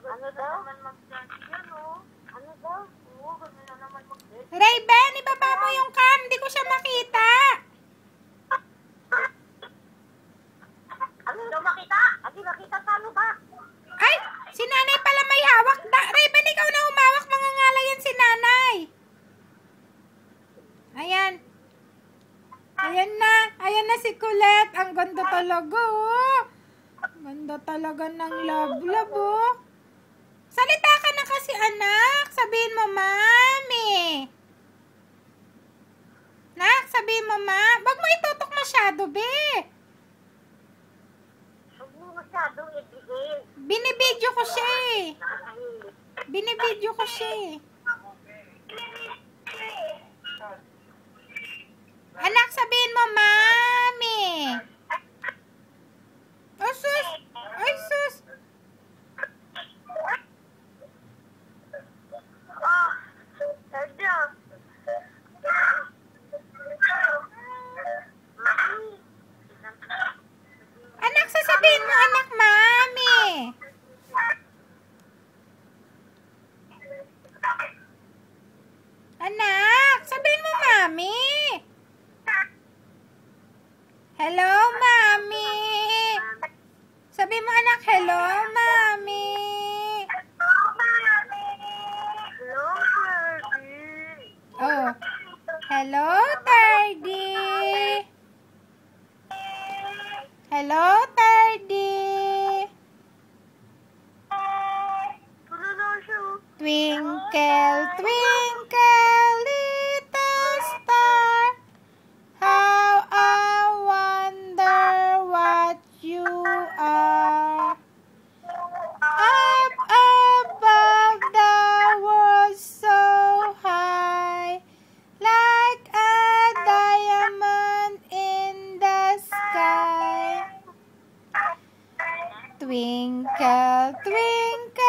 Ano daw? Ano daw? Oo, ganda na naman mag-date. Raven, ibaba mo yung cam. Hindi ko siya makita. Ano daw makita? Hindi makita sa ano ba? Ay, si nanay pala may hawak. Raven, ikaw na humawak. Mangangala yan si nanay. Ayan. Ayan na. Ayan na si Colette. Ang ganda talaga, oh. Ganda talaga ng love, oh. Salita ka na kasi, anak. Sabihin mo, mami. Nak, sabihin mo, ma. Wag mo itutok masyado, be. Huwag mo masyadong ibigay. Binibidyo ko siya, eh. Binibidyo ko siya, eh. Anak, sabihin mo, mami. Oh, sus. Ay, sus. Oh, Sergio. Anak, sasabihin mo, anak, mami. Anak, sabihin mo, mami. Hello, mami. Sabihin mo, anak, hello, mami. Hello, Sergio. Oh, hello, Tardy. Hello, Tardy. Ano na siya? Twinkle, twinkle, little star, how I wonder what you are. Up above the world so high, like a diamond in the sky. Twinkle, twinkle,